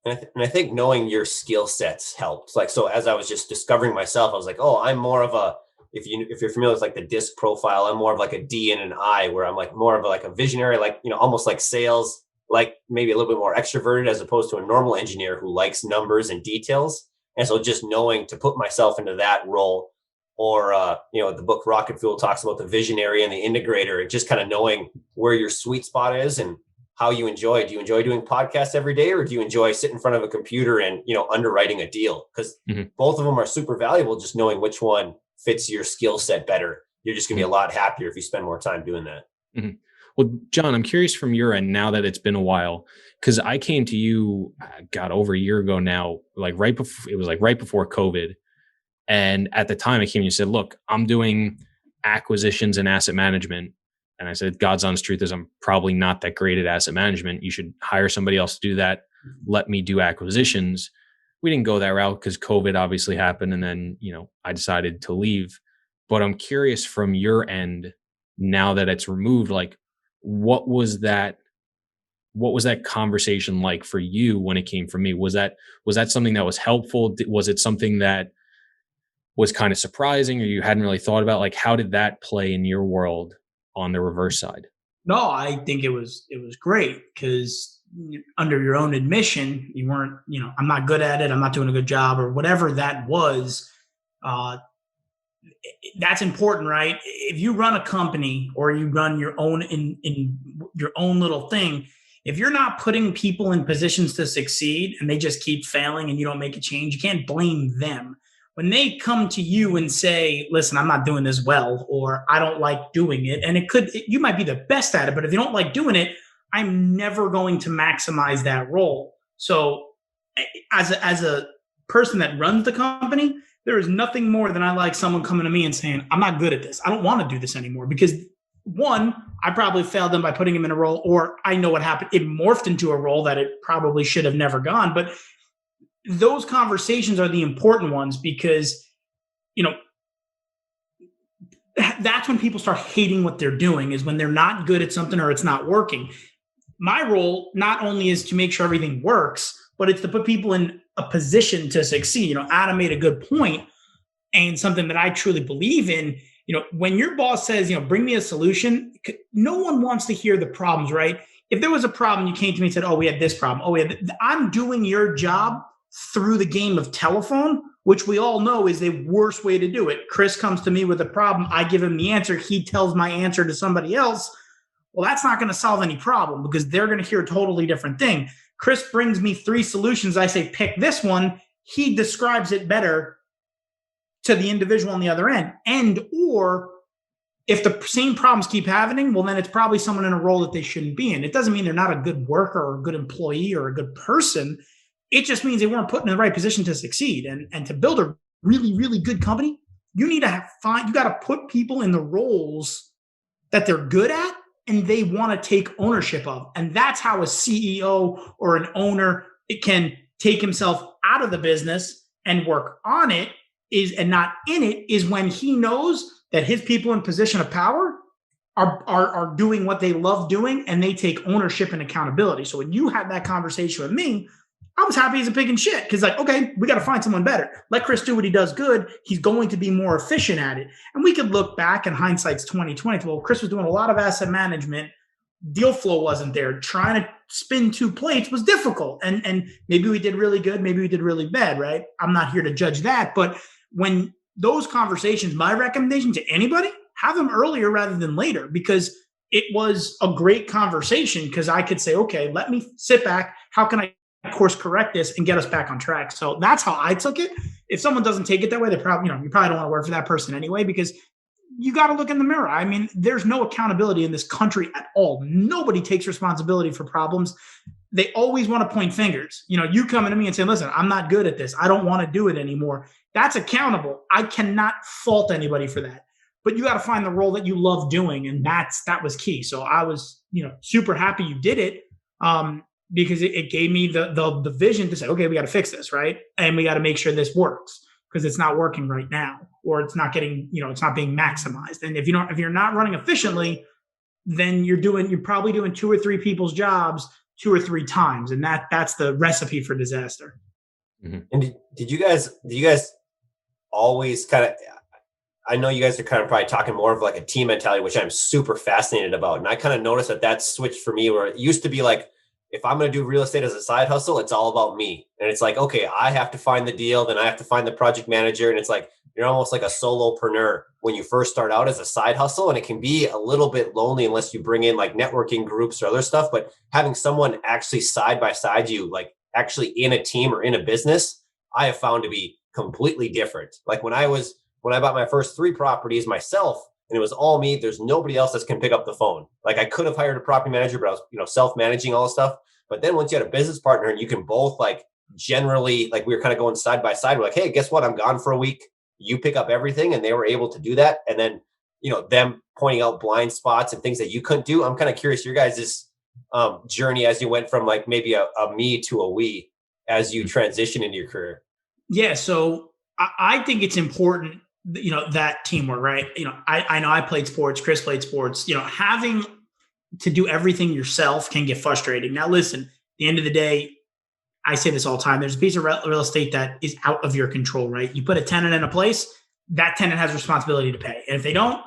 And I think knowing your skill sets helped. Like, so as I was just discovering myself, I was like, oh, I'm more of a, if you're familiar with like the DISC profile, I'm more of like a D and an I, where I'm like more of like a visionary, like, almost like sales, like maybe a little bit more extroverted as opposed to a normal engineer who likes numbers and details. And so just knowing to put myself into that role, or, the book Rocket Fuel talks about the visionary and the integrator, and just kind of knowing where your sweet spot is and how you enjoy. Do you enjoy doing podcasts every day, or do you enjoy sitting in front of a computer and, underwriting a deal? Because both of them are super valuable. Just knowing which one fits your skill set better. You're just going to be a lot happier if you spend more time doing that. Mm-hmm. Well, John, I'm curious from your end now that it's been a while, because I came to you, over a year ago now, right before COVID. And at the time I came and you said, look, I'm doing acquisitions and asset management. And I said, God's honest truth is I'm probably not that great at asset management. You should hire somebody else to do that. Let me do acquisitions. We didn't go that route because COVID obviously happened. And then, I decided to leave. But I'm curious from your end, now that it's removed, what was that conversation like for you when it came from me? Was that something that was helpful? Was it something that was kind of surprising or you hadn't really thought about? Like, how did that play in your world on the reverse side? No, I think it was great, because under your own admission, you weren't, I'm not good at it, I'm not doing a good job, or whatever that was. That's important, right? If you run a company or you run your own in your own little thing, if you're not putting people in positions to succeed and they just keep failing and you don't make a change, you can't blame them. When they come to you and say, listen, I'm not doing this well, or I don't like doing it, and you might be the best at it, but if you don't like doing it, I'm never going to maximize that role. So as a person that runs the company, there is nothing more than I like someone coming to me and saying, I'm not good at this. I don't want to do this anymore, because one, I probably failed them by putting him in a role, or I know what happened. It morphed into a role that it probably should have never gone. But those conversations are the important ones, because, that's when people start hating what they're doing, is when they're not good at something or it's not working. My role not only is to make sure everything works, but it's to put people in a position to succeed. Adam made a good point, and something that I truly believe in. When your boss says, bring me a solution, no one wants to hear the problems, right? If there was a problem, you came to me and said, oh, we had this problem. Oh, I'm doing your job through the game of telephone, which we all know is the worst way to do it. Chris comes to me with a problem. I give him the answer. He tells my answer to somebody else. Well, that's not going to solve any problem, because they're going to hear a totally different thing. Chris brings me 3 solutions. I say, pick this one. He describes it better to the individual on the other end. Or if the same problems keep happening, well, then it's probably someone in a role that they shouldn't be in. It doesn't mean they're not a good worker or a good employee or a good person. It just means they weren't put in the right position to succeed. And to build a really, really good company, you need to you got to put people in the roles that they're good at and they want to take ownership of. And that's how a CEO or an owner, it can take himself out of the business and work on it, and not in it, is when he knows that his people in position of power are doing what they love doing, and they take ownership and accountability. So when you had that conversation with me, I was happy as a pig in shit, because okay, we got to find someone better. Let Chris do what he does good. He's going to be more efficient at it. And we could look back, and hindsight's 2020. Well, Chris was doing a lot of asset management. Deal flow wasn't there. Trying to spin 2 plates was difficult. And maybe we did really good. Maybe we did really bad, right? I'm not here to judge that. But when those conversations, my recommendation to anybody, have them earlier rather than later, because it was a great conversation, because I could say, okay, let me sit back. How can I course correct this and get us back on track? So that's how I took it. If someone doesn't take it that way, they probably, you probably don't want to work for that person anyway, because you got to look in the mirror. I mean, there's no accountability in this country at all. Nobody takes responsibility for problems. They always want to point fingers. You coming to me and saying, listen, I'm not good at this, I don't want to do it anymore. That's accountable. I cannot fault anybody for that. But you got to find the role that you love doing. And that was key. So I was, super happy you did it. because it gave me the vision to say, okay, we got to fix this, right? And we got to make sure this works because it's not working right now, or it's not getting, it's not being maximized. And if you're not running efficiently, then you're probably doing 2 or 3 people's jobs 2 or 3 times. And that's the recipe for disaster. Mm-hmm. And did you guys always kind of, I know you guys are kind of probably talking more of like a team mentality, which I'm super fascinated about. And I kind of noticed that switched for me, where it used to be like, if I'm going to do real estate as a side hustle, it's all about me. And it's like, okay, I have to find the deal. Then I have to find the project manager. And it's like, you're almost like a solopreneur when you first start out as a side hustle. And it can be a little bit lonely unless you bring in like networking groups or other stuff. But having someone actually side by side you, like actually in a team or in a business, I have found to be completely different. Like when I bought my first 3 properties myself, and it was all me, there's nobody else that can pick up the phone. Like I could have hired a property manager, but I was, self-managing all the stuff. But then once you had a business partner and you can both like generally, like we were kind of going side by side, we're like, hey, guess what? I'm gone for a week. You pick up everything. And they were able to do that. And then, them pointing out blind spots and things that you couldn't do. I'm kind of curious your guys' journey as you went from like maybe a me to a we as you transition into your career. Yeah. So I think it's important, that teamwork, right? I know I played sports, Chris played sports, having to do everything yourself can get frustrating. Now, listen, at the end of the day, I say this all the time. There's a piece of real estate that is out of your control, right? You put a tenant in a place, that tenant has responsibility to pay. And if they don't,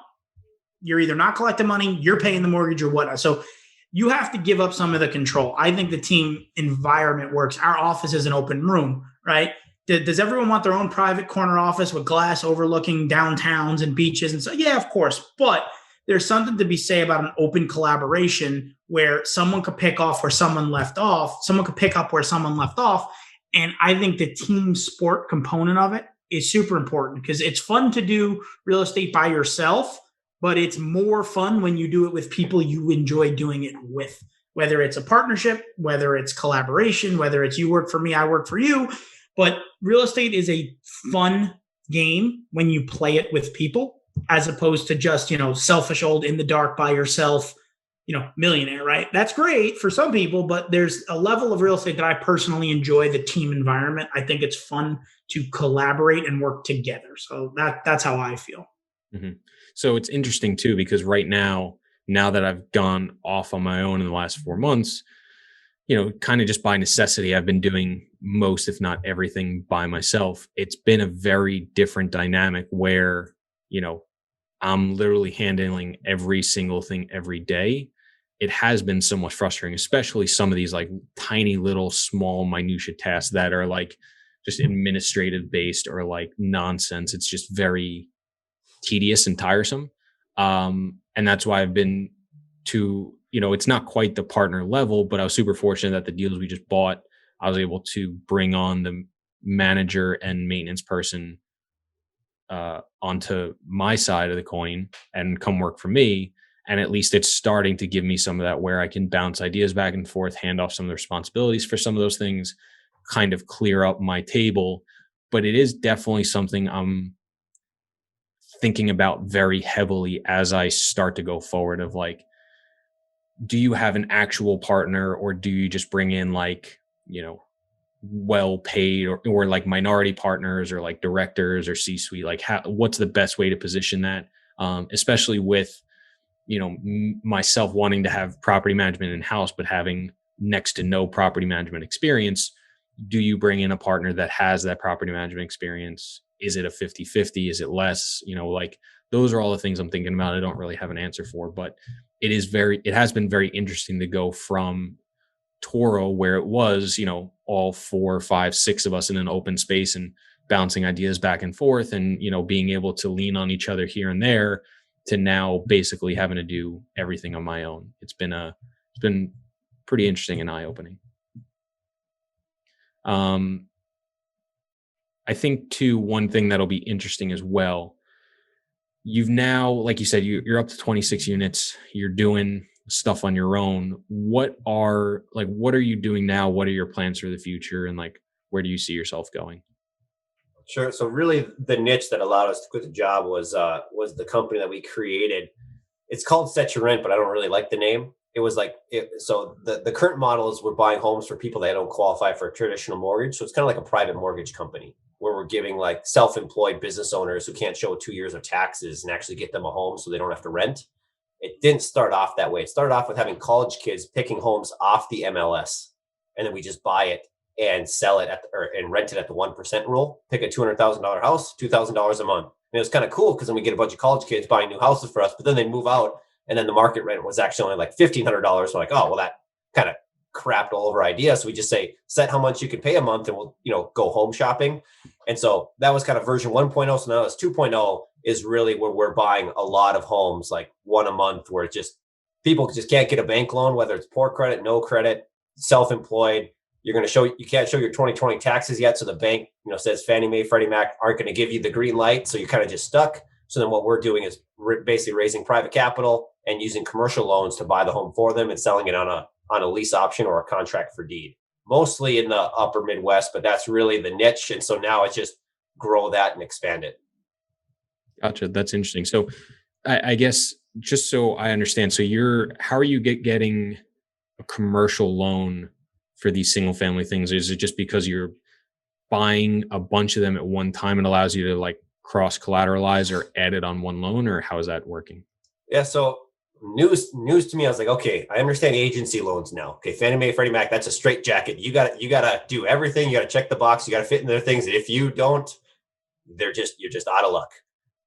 you're either not collecting money, you're paying the mortgage or whatnot. So you have to give up some of the control. I think the team environment works. Our office is an open room, right? Does everyone want their own private corner office with glass overlooking downtowns and beaches? And so, yeah, of course. But there's something to be said about an open collaboration where someone could pick off where someone left off. Someone could pick up where someone left off. And I think the team sport component of it is super important because it's fun to do real estate by yourself, but it's more fun when you do it with people you enjoy doing it with, whether it's a partnership, whether it's collaboration, whether it's you work for me, I work for you. But real estate is a fun game when you play it with people, as opposed to just, selfish old in the dark by yourself, millionaire, right? That's great for some people, but there's a level of real estate that I personally enjoy, the team environment. I think it's fun to collaborate and work together. So that's how I feel. Mm-hmm. So it's interesting too, because right now that I've gone off on my own in the last 4 months, kind of just by necessity, I've been doing most, if not everything by myself. It's been a very different dynamic where, I'm literally handling every single thing every day. It has been somewhat frustrating, especially some of these like tiny little small minutia tasks that are like just administrative based or like nonsense. It's just very tedious and tiresome. And that's why I've been it's not quite the partner level, but I was super fortunate that the deals we just bought, I was able to bring on the manager and maintenance person onto my side of the coin and come work for me. And at least it's starting to give me some of that where I can bounce ideas back and forth, hand off some of the responsibilities for some of those things, kind of clear up my table. But it is definitely something I'm thinking about very heavily as I start to go forward of like, do you have an actual partner or do you just bring in like, well paid or like minority partners or like directors or C-suite? Like what's the best way to position that? Especially with, myself wanting to have property management in-house, but having next to no property management experience. Do you bring in a partner that has that property management experience? Is it a 50-50? Is it less? Like those are all the things I'm thinking about. I don't really have an answer for, but it has been very interesting to go from Toro, where it was, all 4, 5, 6 of us in an open space and bouncing ideas back and forth and, being able to lean on each other here and there, to now basically having to do everything on my own. It's been pretty interesting and eye-opening. I think too, one thing that'll be interesting as well, you've now, like you said, you're up to 26 units, you're doing stuff on your own. What are you doing now? What are your plans for the future? And like, where do you see yourself going? Sure. So really the niche that allowed us to quit the job was the company that we created. It's called Set Your Rent, but I don't really like the name. it was like, so the current model is we're buying homes for people that don't qualify for a traditional mortgage. So it's kind of like a private mortgage company where we're giving like self-employed business owners who can't show 2 years of taxes and actually get them a home so they don't have to rent. It didn't start off that way. It started off with having college kids picking homes off the MLS, and then we just buy it and sell it and rent it at the 1% rule. Pick a $200,000 house, $2,000 a month. And it was kind of cool because then we get a bunch of college kids buying new houses for us, but then they move out and then the market rent was actually only like $1,500. We're like, oh, well, that kind of crapped all over idea. So we just say, set how much you can pay a month and we'll, go home shopping. And so that was kind of version 1.0. So now it's 2.0 is really where we're buying a lot of homes, like one a month, where it's just people just can't get a bank loan, whether it's poor credit, no credit, self-employed. You can't show your 2020 taxes yet. So the bank, says Fannie Mae, Freddie Mac aren't going to give you the green light. So you're kind of just stuck. So then what we're doing is basically raising private capital and using commercial loans to buy the home for them and selling it on a lease option or a contract for deed, mostly in the upper Midwest, but that's really the niche. And so now it's just grow that and expand it. Gotcha. That's interesting. So I guess just so I understand, so how are you getting a commercial loan for these single family things? Is it just because you're buying a bunch of them at one time and allows you to like cross collateralize or add it on one loan, or how is that working? Yeah. So news to me, I was like, okay, I understand agency loans now. Okay. Fannie Mae, Freddie Mac, that's a straight jacket. You got to do everything. You got to check the box. You got to fit in their things. And if you don't, you're just out of luck.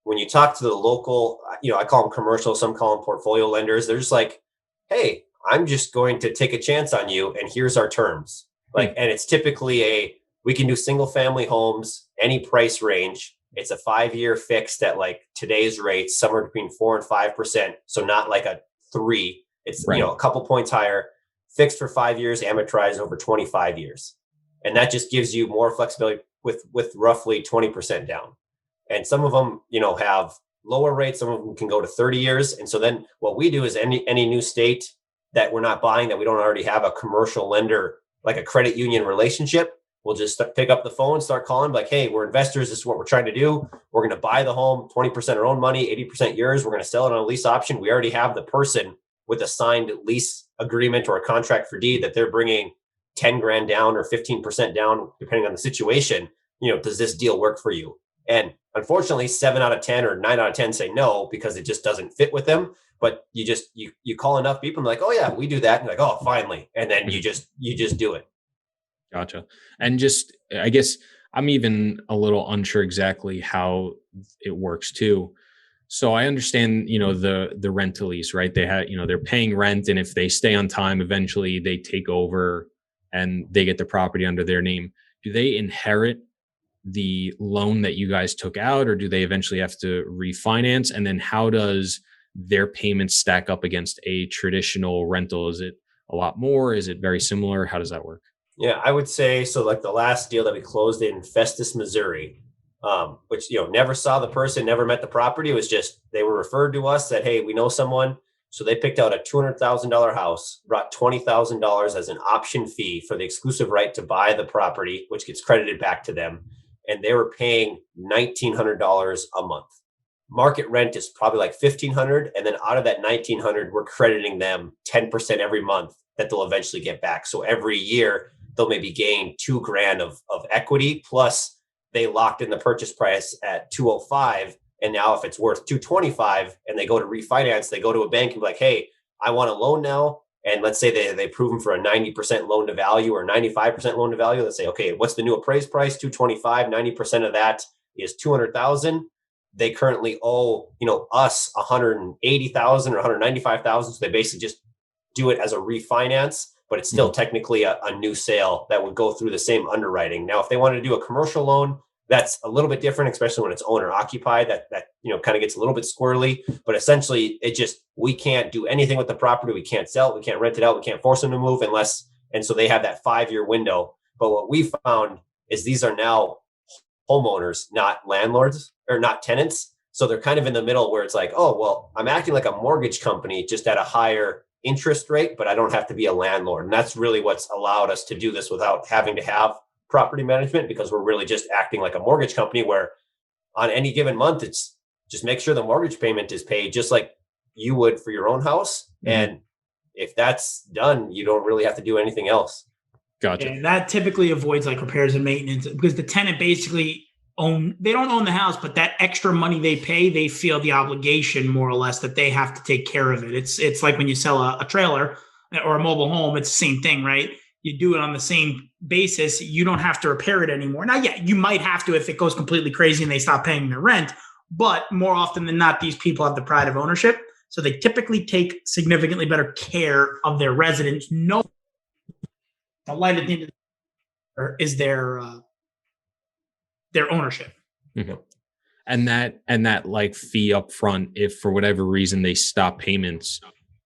When you talk to the local, I call them commercial, some call them portfolio lenders. They're just like, hey, I'm just going to take a chance on you. And here's our terms. And it's typically we can do single family homes, any price range. It's a 5-year fixed at like today's rates, somewhere between 4% and 5%. So not like a 3. It's, right. A couple points higher, fixed for 5 years, amortized over 25 years. And that just gives you more flexibility with roughly 20% down. And some of them, have lower rates. Some of them can go to 30 years. And so then what we do is any new state that we're not buying, that we don't already have a commercial lender, like a credit union relationship, we'll just pick up the phone, start calling, like, hey, we're investors. This is what we're trying to do. We're going to buy the home, 20% our own money, 80% yours. We're going to sell it on a lease option. We already have the person with a signed lease agreement or a contract for deed that they're bringing 10 grand down or 15% down, depending on the situation. Does this deal work for you? And unfortunately, 7 out of 10 or 9 out of 10 say no, because it just doesn't fit with them. But you call enough people and like, oh yeah, we do that. And like, oh, finally. And then you just do it. Gotcha. And just, I guess I'm even a little unsure exactly how it works too. So I understand, the rent to lease, right? They have, they're paying rent, and if they stay on time, eventually they take over and they get the property under their name. Do they inherit the loan that you guys took out, or do they eventually have to refinance? And then how does their payments stack up against a traditional rental? Is it a lot more? Is it very similar? How does that work? Yeah, I would say so. Like the last deal that we closed in Festus, Missouri, which, never saw the person, never met the property. It was just, they were referred to us that, hey, we know someone. So they picked out a $200,000 house, brought $20,000 as an option fee for the exclusive right to buy the property, which gets credited back to them. And they were paying $1,900 a month. Market rent is probably like $1,500. And then out of that $1,900, we're crediting them 10% every month that they'll eventually get back. So every year they'll maybe gain $2,000 of equity, plus they locked in the purchase price at $205. And now if it's worth $225 and they go to refinance, they go to a bank and be like, hey, I want a loan now. And let's say they approve them for a 90% loan to value or 95% loan to value. Let's say, okay, what's the new appraised price? 225, 90% of that is 200,000. They currently owe, us 180,000 or 195,000. So they basically just do it as a refinance, but it's still technically a new sale that would go through the same underwriting. Now, if they wanted to do a commercial loan, that's a little bit different, especially when it's owner occupied. That kind of gets a little bit squirrely. But essentially, we can't do anything with the property. We can't sell it. We can't rent it out. We can't force them to move and so they have that 5-year window. But what we found is these are now homeowners, not landlords or not tenants. So they're kind of in the middle where it's like, oh, well, I'm acting like a mortgage company just at a higher interest rate, but I don't have to be a landlord. And that's really what's allowed us to do this without having to have property management, because we're really just acting like a mortgage company where on any given month, it's just make sure the mortgage payment is paid just like you would for your own house. Mm-hmm. And if that's done, you don't really have to do anything else. Gotcha. And that typically avoids like repairs and maintenance because the tenant basically they don't own the house, but that extra money they pay, they feel the obligation more or less that they have to take care of it. It's like when you sell a trailer or a mobile home, it's the same thing, right? You do it on the same basis. You don't have to repair it anymore. Now, yeah, you might have to if it goes completely crazy and they stop paying their rent, but more often than not, these people have the pride of ownership. So they typically take significantly better care of their residents. No, the light at the end of the is their ownership. Mm-hmm. And that like fee up front, if for whatever reason they stop payments,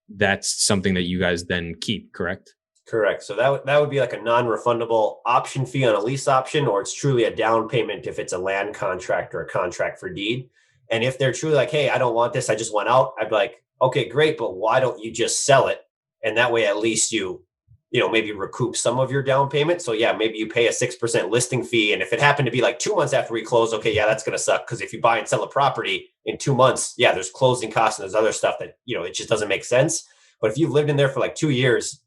that's something that you guys then keep, correct? Correct. So that would be like a non-refundable option fee on a lease option, or it's truly a down payment if it's a land contract or a contract for deed. And if they're truly like, hey, I don't want this, I just want out, I'd be like, okay, great, but why don't you just sell it? And that way, at least you maybe recoup some of your down payment. So yeah, maybe you pay a 6% listing fee. And if it happened to be like 2 months after we close, okay, yeah, that's going to suck. Because if you buy and sell a property in 2 months, yeah, there's closing costs and there's other stuff that, it just doesn't make sense. But if you've lived in there for like 2 years,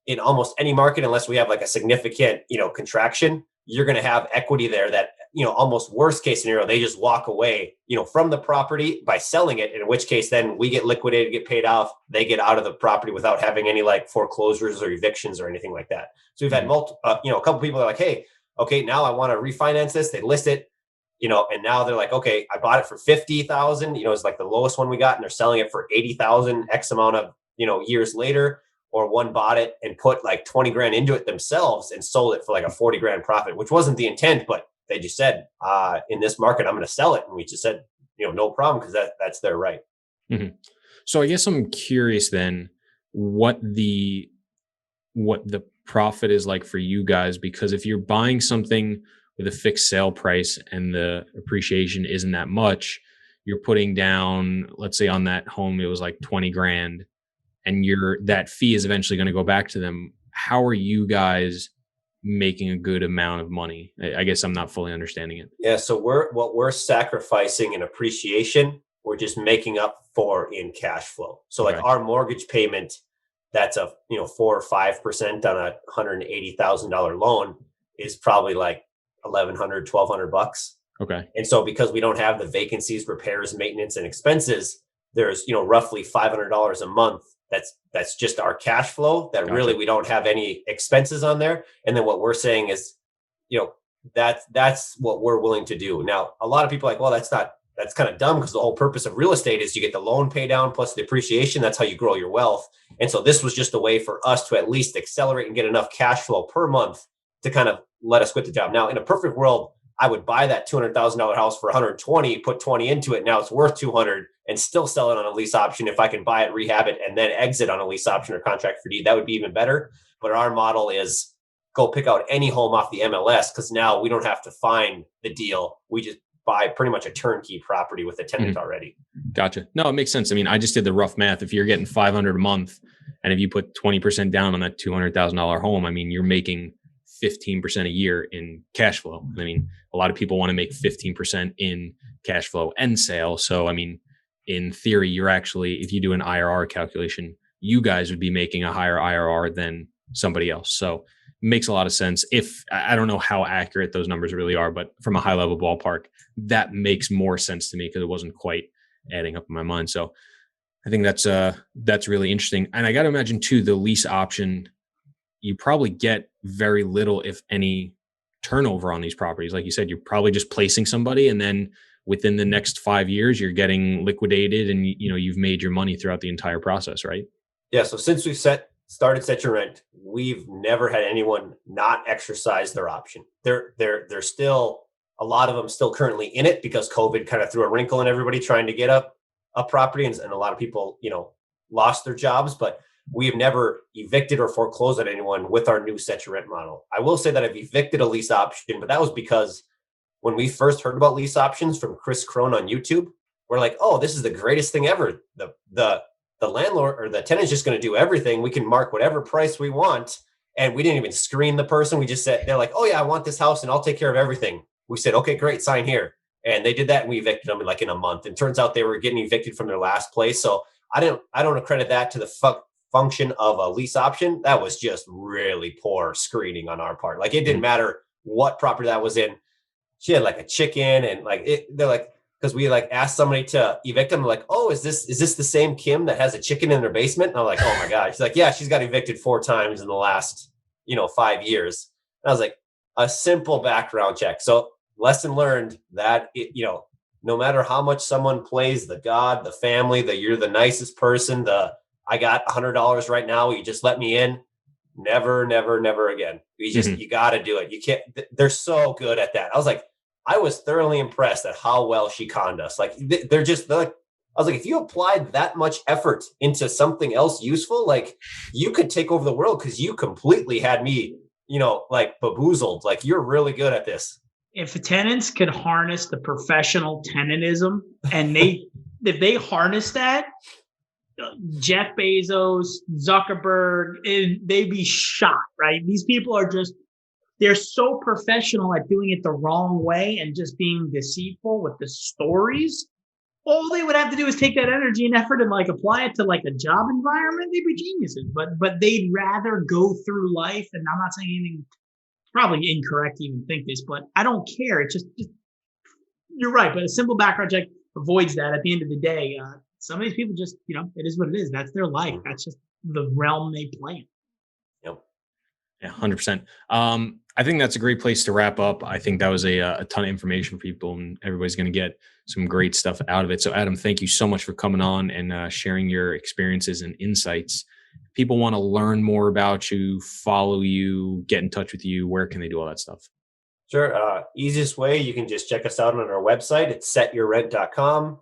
in almost any market, unless we have like a significant, contraction, you're going to have equity there that, almost worst case scenario, they just walk away, from the property by selling it. In which case, then we get liquidated, get paid off. They get out of the property without having any like foreclosures or evictions or anything like that. So we've had multiple, a couple people are like, hey, okay, now I want to refinance this. They list it, and now they're like, okay, I bought it for 50,000, it's like the lowest one we got, and they're selling it for 80,000 X amount of, years later. Or one bought it and put like 20 grand into it themselves and sold it for like a 40 grand profit, which wasn't the intent, but they just said, in this market, I'm going to sell it. And we just said, no problem, because that's their right. Mm-hmm. So I guess I'm curious then what the profit is like for you guys, because if you're buying something with a fixed sale price and the appreciation isn't that much, you're putting down, let's say on that home, it was like 20 grand. And that fee is eventually going to go back to them. How are you guys making a good amount of money? I guess I'm not fully understanding it. Yeah. So we're sacrificing in appreciation, we're just making up for in cash flow. So like our mortgage payment, that's a 4 or 5% on a $180,000 loan is probably like $1,100, $1,200. Okay. And so because we don't have the vacancies, repairs, maintenance, and expenses, there's roughly $500 a month. That's just our cash flow that Gotcha. Really we don't have any expenses on there. And then what we're saying is, that's what we're willing to do. Now, a lot of people are like, well, that's kind of dumb, because the whole purpose of real estate is you get the loan pay down plus the appreciation. That's how you grow your wealth. And so this was just a way for us to at least accelerate and get enough cash flow per month to kind of let us quit the job. Now, in a perfect world, I would buy that $200,000 house for 120, put 20 into it. Now it's worth 200 and still sell it on a lease option. If I can buy it, rehab it, and then exit on a lease option or contract for deed, that would be even better. But our model is go pick out any home off the MLS, because now we don't have to find the deal. We just buy pretty much a turnkey property with a tenant already. Gotcha. No, it makes sense. I mean, I just did the rough math. If you're getting $500 a month, and if you put 20% down on that $200,000 home, I mean, you're making 15% a year in cash flow. I mean, a lot of people want to make 15% in cash flow and sale. So, I mean, in theory, you're actually, if you do an IRR calculation, you guys would be making a higher IRR than somebody else. So it makes a lot of sense. If I don't know how accurate those numbers really are, but from a high level ballpark, that makes more sense to me, because it wasn't quite adding up in my mind. So I think that's really interesting. And I got to imagine too, the lease option, you probably get very little, if any, turnover on these properties. Like you said, you're probably just placing somebody, and then within the next 5 years, you're getting liquidated, and you've made your money throughout the entire process, right? Yeah. So since we've started Set Your Rent, we've never had anyone not exercise their option. They're still, a lot of them still currently in it, because COVID kind of threw a wrinkle in everybody trying to get a property, and a lot of people, lost their jobs. But we have never evicted or foreclosed on anyone with our new Set Your Rent model. I will say that I've evicted a lease option, but that was because when we first heard about lease options from Chris Crone on YouTube, we're like, oh, this is the greatest thing ever. The landlord or the tenant's just going to do everything. We can mark whatever price we want. And we didn't even screen the person. We just said, they're like, oh yeah, I want this house and I'll take care of everything. We said, okay, great, sign here. And they did that, and we evicted them in a month. And turns out they were getting evicted from their last place. So I don't accredit that to the function of a lease option, that was just really poor screening on our part. Like, it didn't matter what property that was in. She had like a chicken, and like they're like, because we like asked somebody to evict them, like, oh, is this the same Kim that has a chicken in their basement? And I'm like, oh my God. She's like, yeah, she's got evicted 4 times in the last, 5 years. And I was like, a simple background check. So lesson learned that, no matter how much someone plays the God, the family, you're the nicest person, I got $100 right now, will you just let me in? Never, never, never again. You got to do it. You can't, they're so good at that. I was like, I was thoroughly impressed at how well she conned us. Like, they're like, I was like, if you applied that much effort into something else useful, like, you could take over the world, because you completely had me, like, bamboozled. Like, you're really good at this. If tenants could harness the professional tenantism, and if they harness that, Jeff Bezos, Zuckerberg, they'd be shot, right? These people are they're so professional at doing it the wrong way and just being deceitful with the stories. All they would have to do is take that energy and effort and like apply it to like a job environment. They'd be geniuses, but they'd rather go through life. And I'm not saying anything, probably incorrect to even think this, but I don't care. It's just you're right. But a simple background check avoids that. At the end of the day, some of these people just, it is what it is. That's their life. That's just the realm they play in. Yep. Yeah, 100%. I think that's a great place to wrap up. I think that was a ton of information for people, and everybody's going to get some great stuff out of it. So Adam, thank you so much for coming on and sharing your experiences and insights. If people want to learn more about you, follow you, get in touch with you, where can they do all that stuff? Sure. Easiest way, you can just check us out on our website. It's setyourrent.com.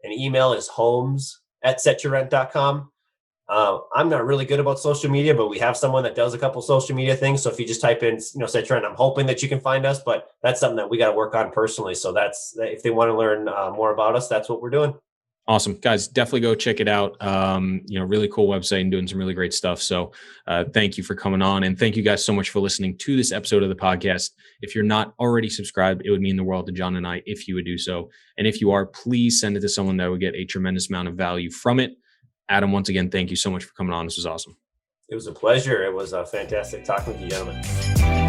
And email is homes@setyourrent.com. I'm not really good about social media, but we have someone that does a couple social media things. So if you just type in, Set Your Rent, I'm hoping that you can find us, but that's something that we got to work on personally. So if they want to learn more about us, that's what we're doing. Awesome. Guys, definitely go check it out. Really cool website and doing some really great stuff. So thank you for coming on. And thank you guys so much for listening to this episode of the podcast. If you're not already subscribed, it would mean the world to John and I if you would do so. And if you are, please send it to someone that would get a tremendous amount of value from it. Adam, once again, thank you so much for coming on. This was awesome. It was a pleasure. It was fantastic talking with you, gentlemen.